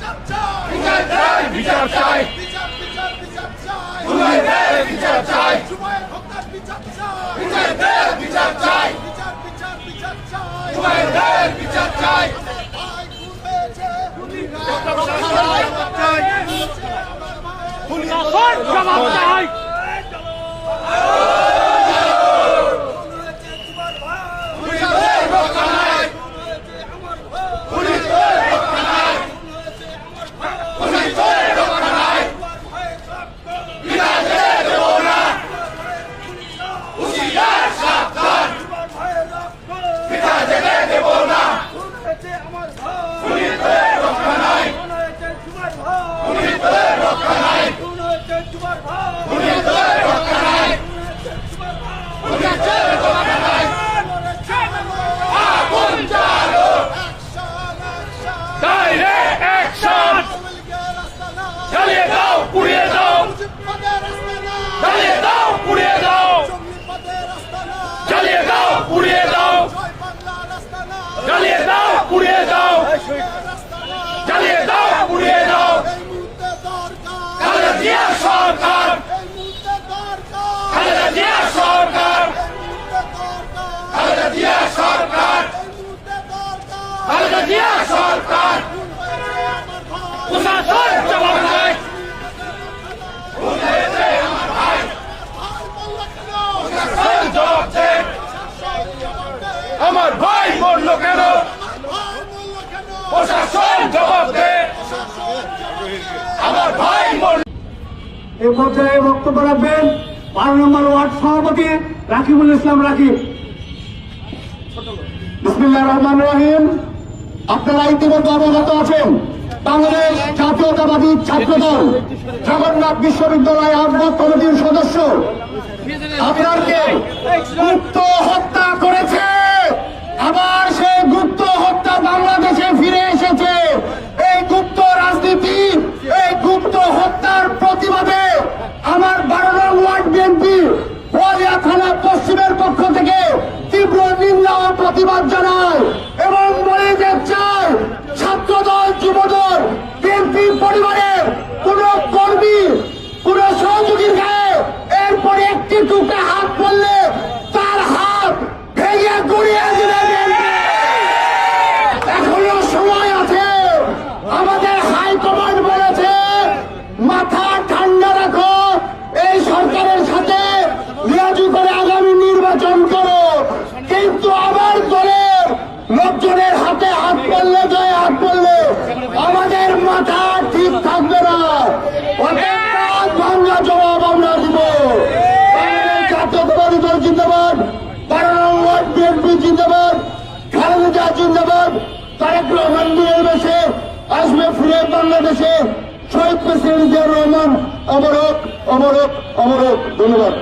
বিচার চাই, বিচার চাই, বিচার চাই, বিচার চাই। জবাব চাই। আমার ভাই মরল কেন? প্রশাসন জবাব দে। আমার ভাই মরল। এই পর্যায়ে বক্তব্য রাখবেন 12 নম্বর ওয়ার্ড সভাপতি রাকিবুল ইসলাম রাকিব। বিসমিল্লাহির রহমানির রহিম। আপনারা ইতিমধ্যে অবগত আছেন, বাংলাদেশ জাতীয়তাবাদী ছাত্রদল জগন্নাথ বিশ্ববিদ্যালয় আহ্বায়ক কমিটির সদস্য আপনাকে গুপ্ত হত্যা করেছে। আবার সেই গুপ্ত হত্যা বাংলাদেশে ফিরে এসেছে। এই গুপ্ত রাজনীতি, এই গুপ্ত হত্যার প্রতিবাদে আমার 12 নং ওয়ার্ড বিএনপি ওয়ালিয়া থানা পশ্চিমের পক্ষ থেকে তীব্র নিন্দা ও প্রতিবাদ জানায় এবং বলে যে চাই, ছাত্রদল যুবদল বিএনপি পরিবারের কোন কর্মী, কোন সহযোগীর গায়ে এরপরে একটি টুকরা হাত পড়লে তার হাত ভেঙে গুড়িয়ে দিবে। এখনো সময় আছে। আমাদের হাইকমান্ড বলেছে মাথা ঠান্ডা রাখো, এই সরকারের সাথে লিয়াজু করে আগামী নির্বাচন করো। কিন্তু আমার দলের লোকজনের হাতে হাত পড়লে, গায়ে হাত পড়লে আমাদের মাথা ঠিক থাকবে না। বাংলা জবাব আমরা দিব। জাতীয়তাবাদী দল জিন্দাবাদ, 12 নং ওয়ার্ড বিএনপি জিন্দাবাদ, খালেদা জিন্দাবাদ। তারেক রহমান বিয়ের বেশে আসবে ফিরে বাংলাদেশে। শহীদ প্রেসিডেন্ট জিয়াউর রহমান অমর হোক, অমর হোক, অমর হোক। ধন্যবাদ।